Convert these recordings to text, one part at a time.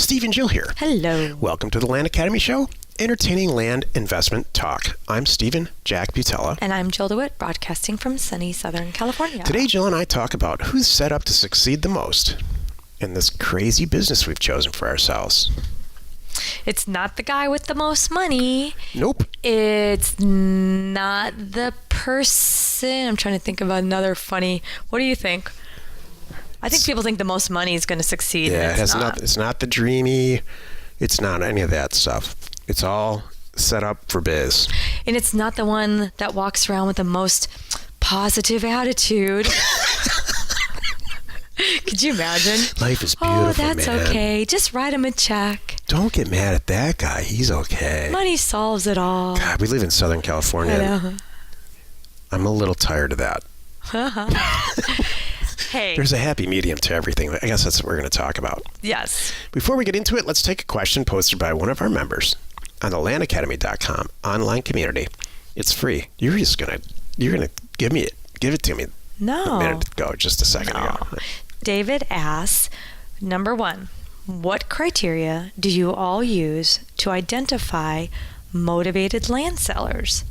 Steve and Jill here. Hello. Welcome to the Land Academy Show, entertaining land investment talk. I'm Stephen Jack Butella. And I'm Jill DeWitt, broadcasting from sunny Southern California. Today, Jill and I talk about who's set up to succeed the most in this crazy business we've chosen for ourselves. It's not the guy with the most money. Nope. It's not the person. I'm trying to think of another funny. What do you think? I think people think the most money is going to succeed. Yeah, and it's not the dreamy. It's not any of that stuff. It's all set up for biz. And it's not the one that walks around with the most positive attitude. Could you imagine? Life is beautiful, oh, that's man. okay. Just write him a check. Don't get mad at that guy. He's okay. Money solves it all. God, we live in Southern California. I know. I'm a little tired of that. Hey. There's a happy medium to everything. I guess that's what we're going to talk about. Yes. Before we get into it, let's take a question posted by one of our members on the landacademy.com online community. It's free. You're gonna give it to me. No. A minute ago, just a second ago. David asks, number one, what criteria do you all use to identify motivated land sellers?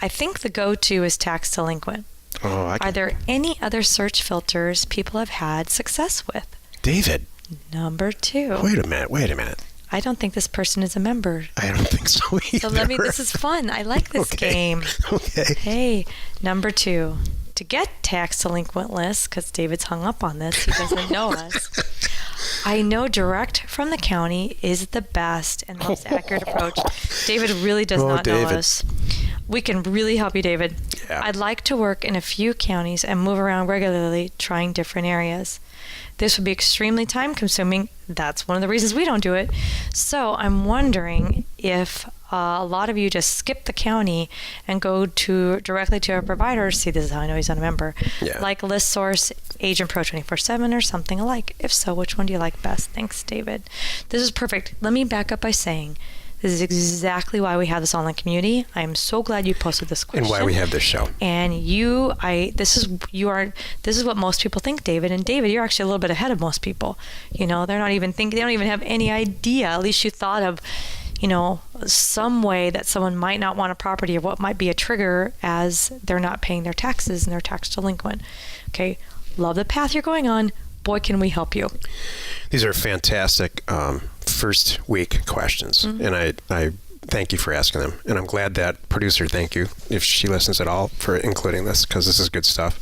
I think the go-to is tax delinquent. Are there any other search filters people have had success with? David. Number two. Wait a minute. I don't think this person is a member. I don't think so either. So this is fun. I like this game. Okay. Hey, number two. To get tax delinquent lists, because David's hung up on this, he doesn't know us. I know direct from the county is the best and most accurate approach. David really does not know us. We can really help you, David. Yeah. I'd like to work in a few counties and move around regularly, trying different areas. This would be extremely time consuming. That's one of the reasons we don't do it. So I'm wondering if a lot of you just skip the county and go directly to a provider. See, this is how I know he's not a member. Yeah. Like ListSource, Agent Pro 24/7, or something alike. If so, which one do you like best? Thanks, David. This is perfect. Let me back up by saying this is exactly why we have this online community. I am so glad you posted this question. And why we have this show. And this is what most people think, David. And David, you're actually a little bit ahead of most people. You know, they don't even have any idea. At least you thought of, some way that someone might not want a property or what might be a trigger as they're not paying their taxes and they're tax delinquent. Okay. Love the path you're going on. Boy, can we help you. These are fantastic first week questions, and I thank you for asking them. And I'm glad that producer, thank you, if she listens at all, for including this, because this is good stuff.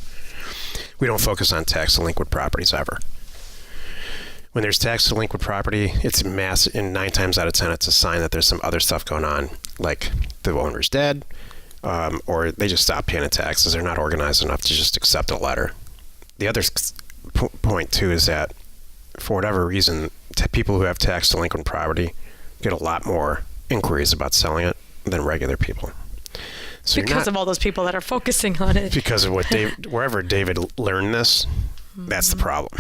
We don't focus on tax delinquent properties ever. When there's tax delinquent property, it's massive, and 9 times out of 10, it's a sign that there's some other stuff going on, like the owner's dead, or they just stopped paying the taxes. They're not organized enough to just accept a letter. The other point, too, is that for whatever reason, people who have tax delinquent property get a lot more inquiries about selling it than regular people. So because of all those people that are focusing on it. Because of wherever David learned this, that's the problem.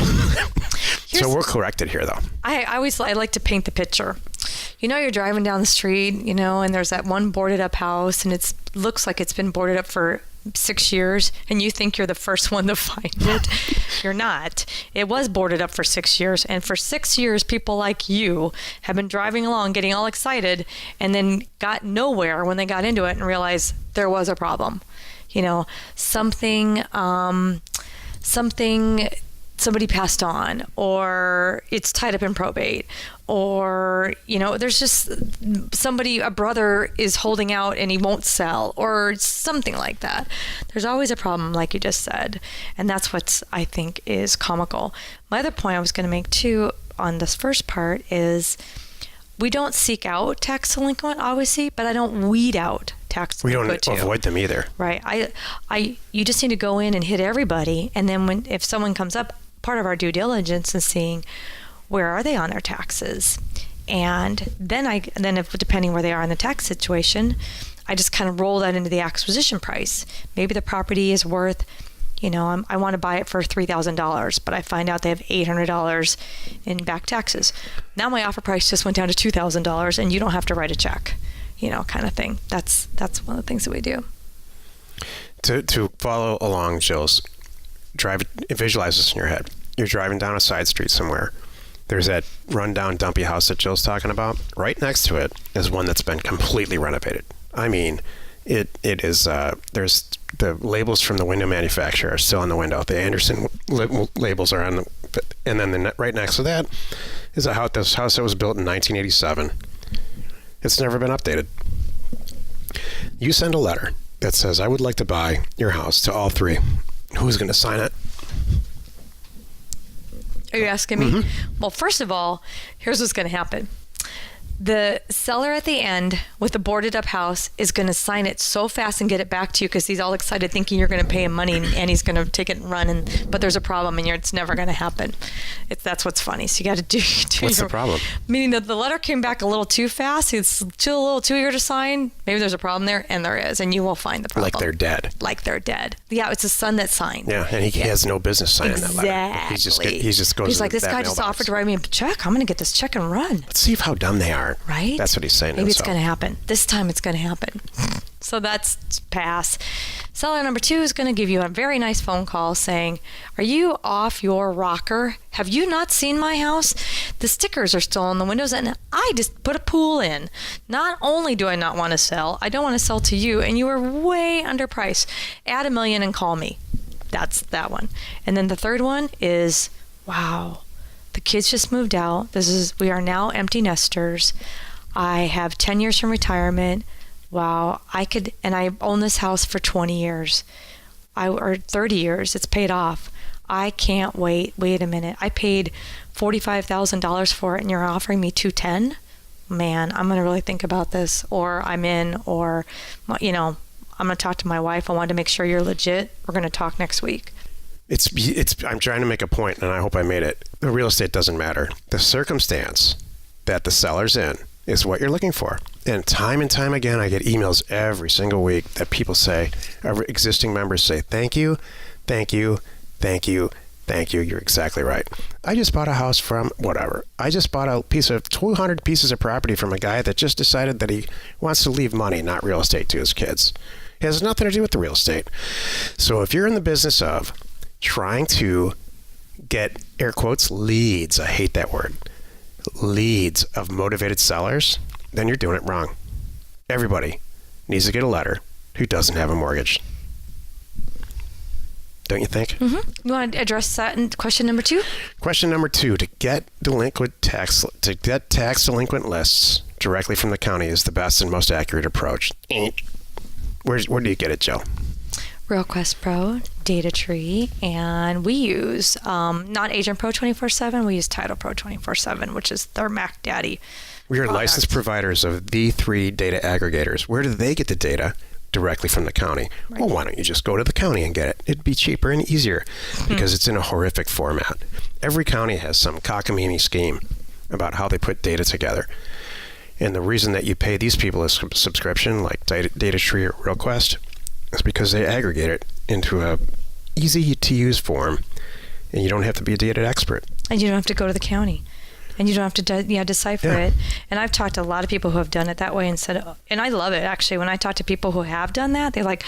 So we're corrected here, though. I like to paint the picture. You're driving down the street, and there's that one boarded up house, and it looks like it's been boarded up for 6 years, and you think you're the first one to find it. You're not. It was boarded up for 6 years, and for 6 years, people like you have been driving along, getting all excited, and then got nowhere when they got into it and realized there was a problem. Somebody passed on, or it's tied up in probate, or there's just a brother is holding out and he won't sell, or something like that. There's always a problem, like you just said, and that's what I think is comical. My other point I was going to make too on this first part is we don't seek out tax delinquent, obviously, but I don't weed out tax delinquent. We don't avoid them either. Right. You just need to go in and hit everybody, and then if someone comes up, part of our due diligence is seeing where are they on their taxes, and then if depending where they are in the tax situation, I just kind of roll that into the acquisition price. Maybe the property is worth, I want to buy it for $3,000, but I find out they have $800 in back taxes. Now my offer price just went down to $2,000, and you don't have to write a check, kind of thing. That's one of the things that we do. To follow along, Jill's visualize this in your head. You're driving down a side street somewhere. There's that rundown, dumpy house that Jill's talking about. Right next to it is one that's been completely renovated. I mean, it is. There's the labels from the window manufacturer are still on the window. The Anderson labels are on the, and then right next to that is a house. This house that was built in 1987. It's never been updated. You send a letter that says, "I would like to buy your house," to all three. Who's going to sign it? Are you asking me? Well, first of all, here's what's going to happen. The seller at the end with the boarded up house is going to sign it so fast and get it back to you because he's all excited thinking you're going to pay him money and he's going to take it and run. But there's a problem and it's never going to happen. That's what's funny. So you got to do What's the problem? Meaning that the letter came back a little too fast. It's a little too eager to sign. Maybe there's a problem there, and there is, and you will find the problem. Like they're dead. Like they're dead. Yeah, it's the son that signed. Yeah, and he has no business signing that letter. He just goes. He's like, this guy just offered to write me a check. I'm going to get this check and run. Let's see how dumb they are. Right? That's what he's saying. Maybe it's going to happen. This time it's going to happen. So that's pass. Seller number 2 is going to give you a very nice phone call saying, "Are you off your rocker? Have you not seen my house? The stickers are still on the windows and I just put a pool in. Not only do I not want to sell, I don't want to sell to you, and you are way underpriced. Add $1 million and call me." That's that one. And then the third one is, wow, the kids just moved out. We are now empty nesters. I have 10 years from retirement. Wow, I own this house for 20 years. Or 30 years. It's paid off. I can't wait. Wait a minute. I paid $45,000 for it and you're offering me $210,000? Man, I'm going to really think about this, or I'm in, or, I'm going to talk to my wife. I wanted to make sure you're legit. We're going to talk next week. I'm trying to make a point, and I hope I made it. The real estate doesn't matter. The circumstance that the seller's in is what you're looking for. And time again, I get emails every single week that people say, our existing members say, thank you, thank you, thank you, thank you. You're exactly right. I just bought a house from whatever. I just bought a piece of 200 pieces of property from a guy that just decided that he wants to leave money, not real estate, to his kids. It has nothing to do with the real estate. So if you're in the business of trying to get, air quotes, leads, I hate that word, leads of motivated sellers, then you're doing it wrong. Everybody needs to get a letter who doesn't have a mortgage. Don't you think? You want to address that in question number 2? Question number 2, to get tax delinquent lists directly from the county is the best and most accurate approach. Where do you get it, Jill? RealQuest Pro, Data Tree, and we use not Agent Pro 24/7. We use Title Pro 24/7, which is their Mac Daddy. We are licensed providers of the 3 data aggregators. Where do they get the data? Directly from the county. Right. Well, why don't you just go to the county and get it? It'd be cheaper and easier because it's in a horrific format. Every county has some cockamamie scheme about how they put data together. And the reason that you pay these people a subscription like Data Tree or RealQuest is because they aggregate it into a easy to use form, and you don't have to be a data expert. And you don't have to go to the county. And you don't have to decipher it. And I've talked to a lot of people who have done it that way and I love it, actually. When I talk to people who have done that, they're like,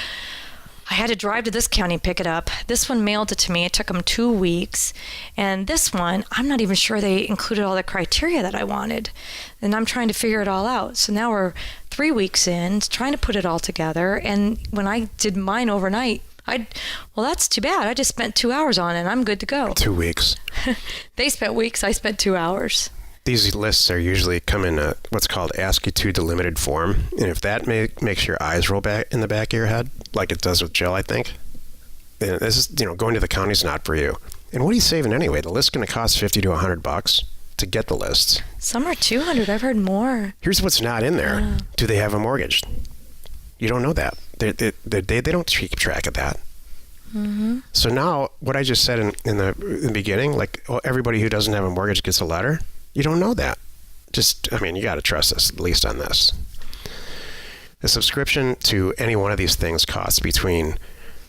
I had to drive to this county and pick it up. This one mailed it to me. It took them 2 weeks. And this one, I'm not even sure they included all the criteria that I wanted. And I'm trying to figure it all out. So now we're 3 weeks in, trying to put it all together. And when I did mine overnight, well, that's too bad. I just spent 2 hours on it and I'm good to go. 2 weeks. They spent weeks. I spent 2 hours. These lists are usually come in a, what's called ASCII2 delimited form. And if that makes your eyes roll back in the back of your head, like it does with Jill, I think, then this is, going to the county is not for you. And what are you saving anyway? The list's going to cost $50 to $100 to get the lists. Some are $200. I've heard more. Here's what's not in there. Yeah. Do they have a mortgage? You don't know that. They don't keep track of that. Mm-hmm. So now, what I just said in the beginning, like everybody who doesn't have a mortgage gets a letter, you don't know that. You got to trust us, at least on this. The subscription to any one of these things costs between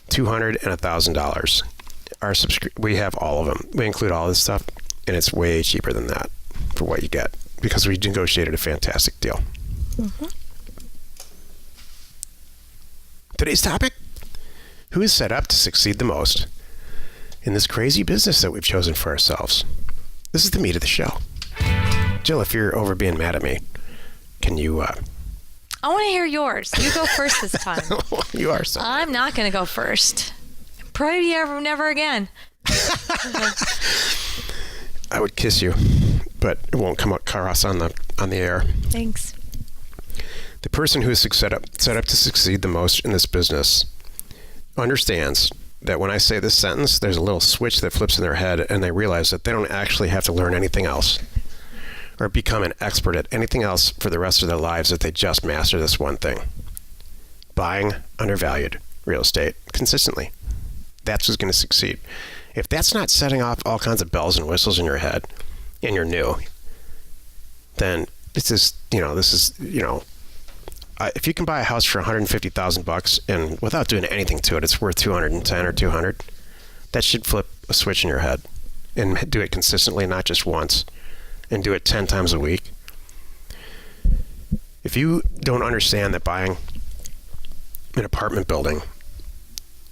$200 and $1,000. We have all of them. We include all this stuff, and it's way cheaper than that for what you get because we negotiated a fantastic deal. Mm-hmm. Today's topic: who is set up to succeed the most in this crazy business that we've chosen for ourselves? This is the meat of the show. Jill, if you're over being mad at me, can you... I want to hear yours. You go first this time. You are so... I'm not going to go first. Probably never again. I would kiss you, but it won't come across on the air. Thanks. The person who is set up to succeed the most in this business understands that when I say this sentence, there's a little switch that flips in their head, and they realize that they don't actually have to learn anything else or become an expert at anything else for the rest of their lives if they just master this one thing. Buying undervalued real estate consistently. That's who's going to succeed. If that's not setting off all kinds of bells and whistles in your head and you're new, then if you can buy a house for $150,000 and without doing anything to it, it's worth 210 or 200, that should flip a switch in your head and do it consistently, not just once, and do it 10 times a week. If you don't understand that buying an apartment building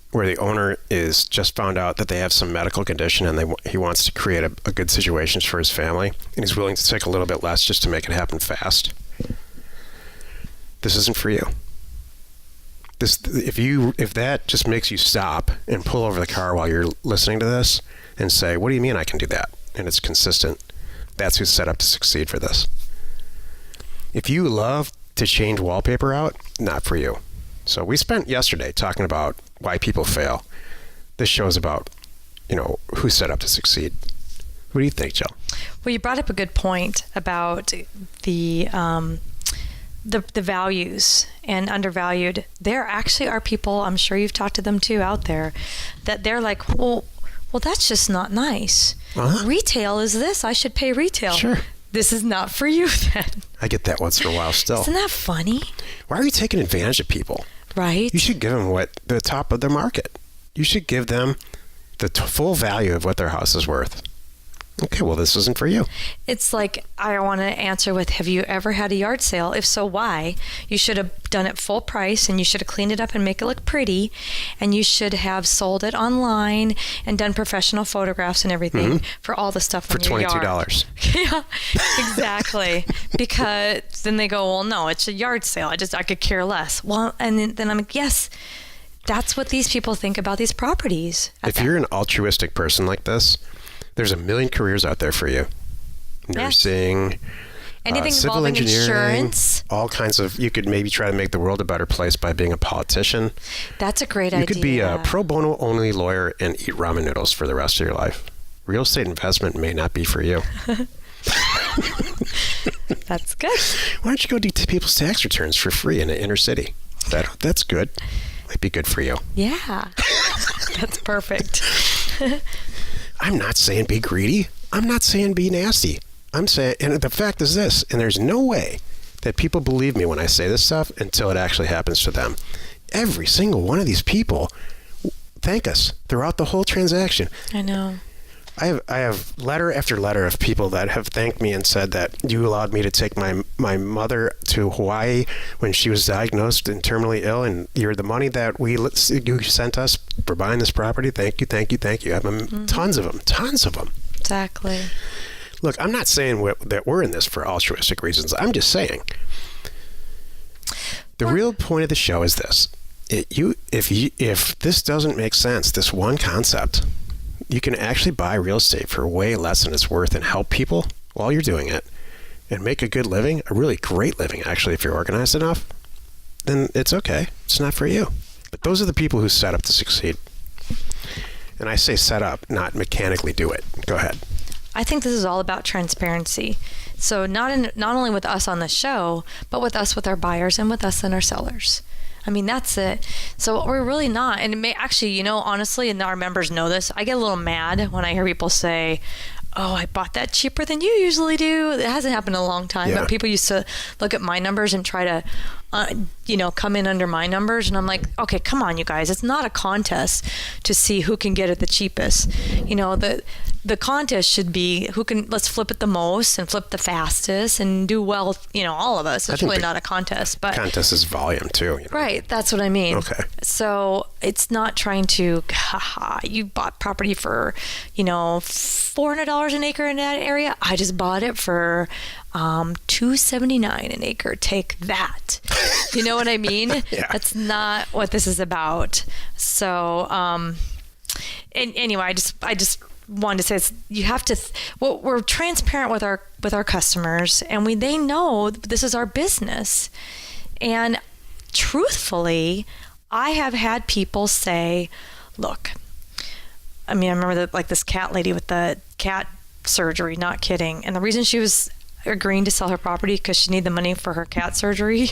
where the owner is just found out that they have some medical condition and he wants to create a good situation for his family, and he's willing to take a little bit less just to make it happen fast, this isn't for you. If that just makes you stop and pull over the car while you're listening to this and say, what do you mean I can do that? And it's consistent. That's who's set up to succeed for this. If you love to change wallpaper out, not for you. So we spent yesterday talking about why people fail. This show is about, who's set up to succeed. What do you think, Jill? Well, you brought up a good point about the values and undervalued. There actually are people, I'm sure you've talked to them too out there, that they're like, well, that's just not nice. Uh-huh. Retail is this. I should pay retail. Sure. This is not for you then. I get that once in a while still. Isn't that funny? Why are you taking advantage of people? Right. You should give them the top of their market. You should give them the full value of what their house is worth. Okay, well, this isn't for you. It's like, I want to answer with, have you ever had a yard sale? If so, why? You should have done it full price, and you should have cleaned it up and make it look pretty, and you should have sold it online and done professional photographs and everything for all the stuff for in your $22. Yard. Yeah, exactly. Because then they go, well, no, it's a yard sale. I could care less. Well, and then I'm like, yes, that's what these people think about these properties. If you're an altruistic person like this, there's a million careers out there for you. Nursing, anything civil involving engineering, insurance. all kinds of, you could maybe try to make the world a better place by being a politician. That's a great idea. You could be a pro bono only lawyer and eat ramen noodles for the rest of your life. Real estate investment may not be for you. That's good. Why don't you go do people's tax returns for free in the inner city? That's good. Might be good for you. Yeah. That's perfect. I'm not saying be greedy. I'm not saying be nasty. I'm saying, and the fact is this, and there's no way that people believe me when I say this stuff until it actually happens to them. Every single one of these people thank us throughout the whole transaction. I know. I have letter after letter of people that have thanked me and said that you allowed me to take my mother to Hawaii when she was diagnosed and terminally ill, and you're the money that you sent us for buying this property. Thank you, thank you, thank you. I have tons of them. Exactly. Look, I'm not saying that we're in this for altruistic reasons. I'm just saying the real point of the show is this: if this doesn't make sense, this one concept, you can actually buy real estate for way less than it's worth and help people while you're doing it and make a good living, a really great living, actually, if you're organized enough, then it's okay. It's not for you. But those are the people who set up to succeed. And I say set up, not mechanically do it. Go ahead. I think this is all about transparency. So not only with us on the show, but with our buyers and with us and our sellers. I mean, that's it. So we're really not. And it may actually, honestly, and our members know this, I get a little mad when I hear people say, oh, I bought that cheaper than you usually do. It hasn't happened in a long time, but people used to look at my numbers and try to come in under my numbers. And I'm like, okay, come on, you guys. It's not a contest to see who can get it the cheapest. The contest should be let's flip it the most and flip the fastest and do well, all of us. It's really not a contest. But contest is volume too. Right. That's what I mean. Okay. So it's not trying to, you bought property for, $400 an acre in that area. I just bought it for $279 an acre. Take that. You know what I mean? Yeah. That's not what this is about. So, and anyway, I just wanted to say you have to. We're transparent with our customers, and they know this is our business. And truthfully, I have had people say, "Look, I remember this cat lady with the cat surgery. Not kidding. And the reason she was agreeing to sell her property because she needed the money for her cat surgery,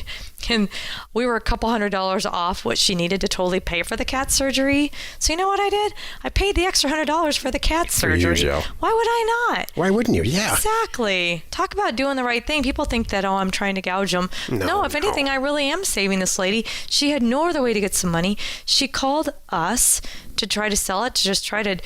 and we were a couple $100s off what she needed to totally pay for the cat surgery. So you know what I did? I paid the extra $100 for the cat surgery. Why would I not? Why wouldn't you? Yeah, exactly. Talk about doing the right thing. People think that I'm trying to gouge them. No, if anything, I really am saving this lady. She had no other way to get some money. She called us to try to sell it, to just try to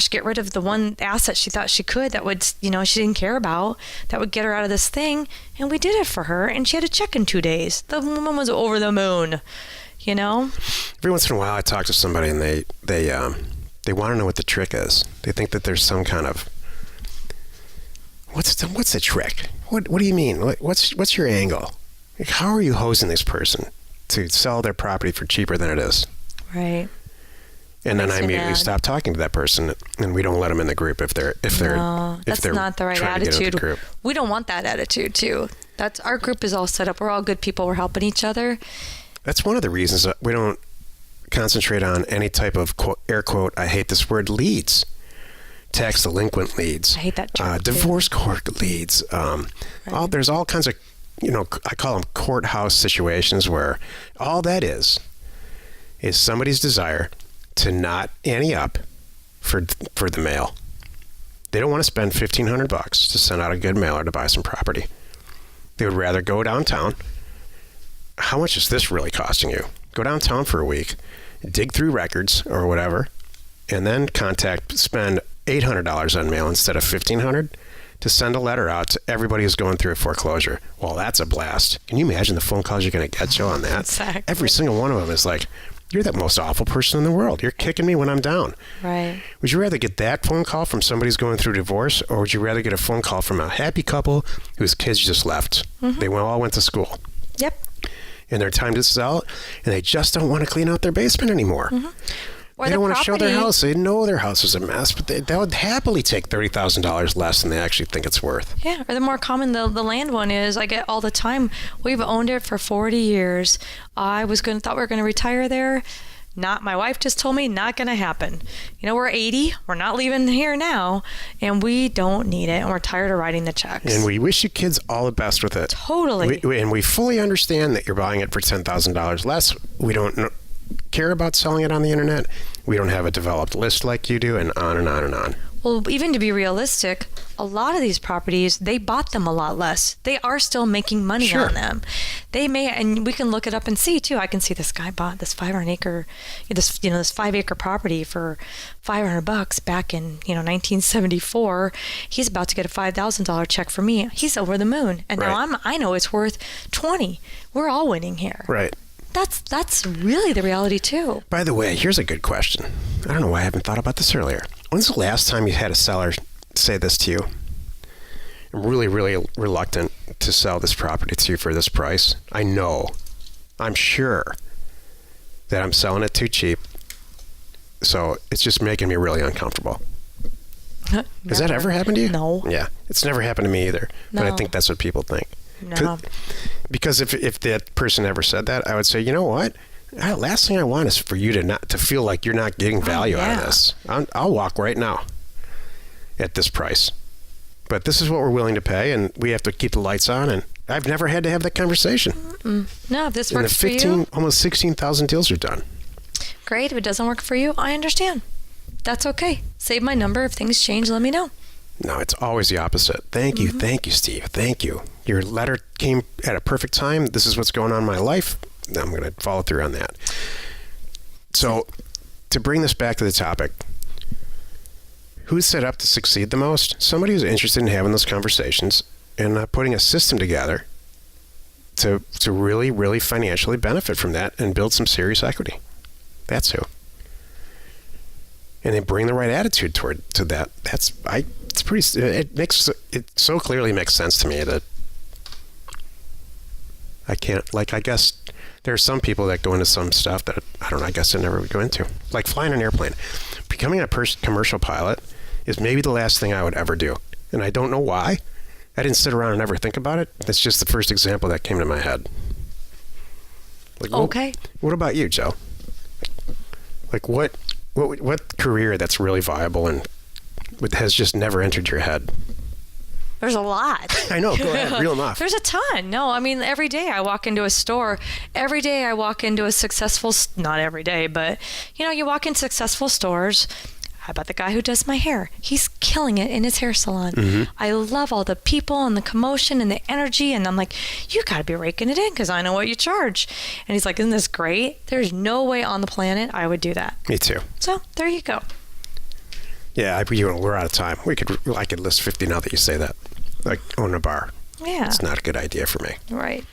get rid of the one asset she thought she could that would, she didn't care about, that would get her out of this thing. And we did it for her. And she had a check in 2 days. The woman was over the moon, Every once in a while I talk to somebody and they want to know what the trick is. They think that there's some kind of, what's the trick? What do you mean? What's your angle? How are you hosing this person to sell their property for cheaper than it is? Right. And then I immediately stop talking to that person, and we don't let them in the group if they're that's not the right attitude. We don't want that attitude too. That's our group is all set up. We're all good people. We're helping each other. That's one of the reasons that we don't concentrate on any type of quote, air quote, I hate this word, leads. Tax delinquent leads. I hate that term. Divorce court leads. There's all kinds of, I call them courthouse situations where all that is somebody's desire to not ante up for the mail. They don't want to spend $1,500 to send out a good mailer to buy some property. They would rather go downtown. How much is this really costing you? Go downtown for a week, dig through records or whatever, and then spend $800 on mail instead of $1,500 to send a letter out to everybody who's going through a foreclosure. Well, that's a blast. Can you imagine the phone calls you're going to get, Joe, on that? Exactly. Every single one of them is like, you're the most awful person in the world. You're kicking me when I'm down. Right. Would you rather get that phone call from somebody who's going through divorce, or would you rather get a phone call from a happy couple whose kids just left? Mm-hmm. They all went to school. Yep. And their time to sell, and they just don't want to clean out their basement anymore. Mm-hmm. They don't want to show their house. They know their house is a mess, but they would happily take $30,000 less than they actually think it's worth. Yeah, or the more common the land one is, I get all the time. We've owned it for 40 years. Thought we were going to retire there. Not, my wife just told me, not going to happen. We're 80. We're not leaving here now, and we don't need it, and we're tired of writing the checks. And we wish you kids all the best with it. Totally. And we fully understand that you're buying it for $10,000 less. We don't care about selling it on the internet. We don't have a developed list like you do, and on and on and on. Well, even to be realistic, a lot of these properties, they bought them a lot less. They are still making money on them. They may, and we can look it up and see too. I can see this guy bought this 5-acre property for $500 back in 1974. He's about to get a $5,000 check from me. He's over the moon, and now I know it's worth $20,000. We're all winning here. Right. That's really the reality too. By the way, here's a good question. I don't know why I haven't thought about this earlier. When's the last time you had a seller say this to you? I'm really, really reluctant to sell this property to you for this price. I'm sure that I'm selling it too cheap. So it's just making me really uncomfortable. Has that ever happened to you? No. Yeah, it's never happened to me either. No. But I think that's what people think. No. Because if that person ever said that, I would say, you know what? Last thing I want is for you to feel like you're not getting value out of this. I'll walk right now at this price. But this is what we're willing to pay, and we have to keep the lights on. And I've never had to have that conversation. Mm-mm. No, if this works for you. Almost 16,000 deals are done. Great. If it doesn't work for you, I understand. That's okay. Save my number. If things change, let me know. No, it's always the opposite. Thank you, Steve. Thank you. Your letter came at a perfect time. This is what's going on in my life. I'm going to follow through on that. So, to bring this back to the topic, who's set up to succeed the most? Somebody who's interested in having those conversations and putting a system together to really, really financially benefit from that and build some serious equity. That's who. And then bring the right attitude to that. It's pretty. It so clearly makes sense to me that I can't. Like, I guess there are some people that go into some stuff that I don't know. I guess I never would go into. Like flying an airplane. Becoming a commercial pilot is maybe the last thing I would ever do, and I don't know why. I didn't sit around and ever think about it. That's just the first example that came to my head. Like, okay. What about you, Joe? Like, what career that's really viable and has just never entered your head? There's a lot. I know. Go ahead. Reel them off. There's a ton. No, I mean, every day I walk into a store. Every day I walk into a successful, not every day, but, you walk in successful stores. How about the guy who does my hair? He's killing it in his hair salon. Mm-hmm. I love all the people and the commotion and the energy. And I'm like, you got to be raking it in because I know what you charge. And he's like, isn't this great? There's no way on the planet I would do that. Me too. So there you go. Yeah, we're out of time. I could list 50 now that you say that. Like own a bar. Yeah. It's not a good idea for me. Right.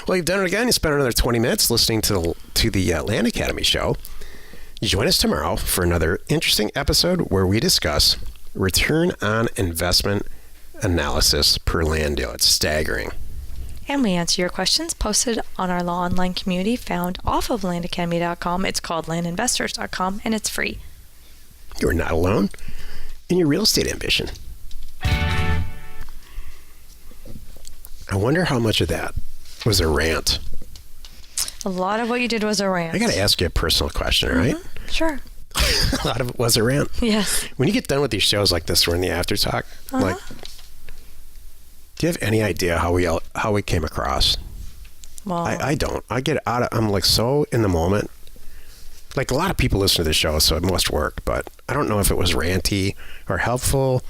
Well, you've done it again. You spent another 20 minutes listening to the Land Academy show. Join us tomorrow for another interesting episode where we discuss return on investment analysis per land deal. It's staggering. And we answer your questions posted on our law online community found off of landacademy.com. It's called landinvestors.com, and it's free. You're not alone in your real estate ambition. I wonder how much of that was a rant. A lot of what you did was a rant. I got to ask you a personal question, all right? Sure. A lot of it was a rant. Yes. When you get done with these shows like this, we're in the after talk. Like, do you have any idea how we came across? Well, I don't. I get out of. I'm like so in the moment. Like a lot of people listen to the show, so it must work. But I don't know if it was ranty or helpful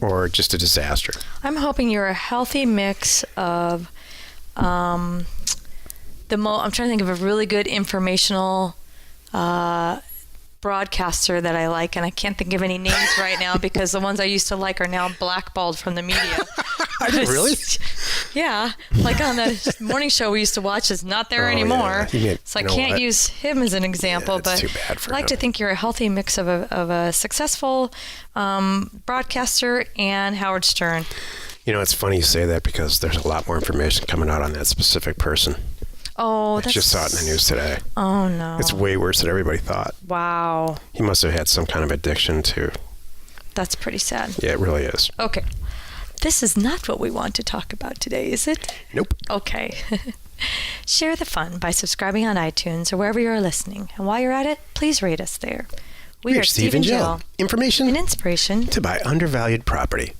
or just a disaster. I'm hoping you're a healthy mix of. I'm trying to think of a really good informational broadcaster that I like, and I can't think of any names right now because the ones I used to like are now blackballed from the media. Really? Yeah. Like on the morning show we used to watch is not there anymore. Yeah. So I can't use him as an example, but too bad for I like to think you're a healthy mix of a successful broadcaster and Howard Stern. It's funny you say that because there's a lot more information coming out on that specific person. Oh, I just saw it in the news today. Oh, no. It's way worse than everybody thought. Wow. He must have had some kind of addiction to. That's pretty sad. Yeah, it really is. Okay. This is not what we want to talk about today, is it? Nope. Okay. Share the fun by subscribing on iTunes or wherever you're listening. And while you're at it, please rate us there. We are Steve and Jill. Information and inspiration to buy undervalued property.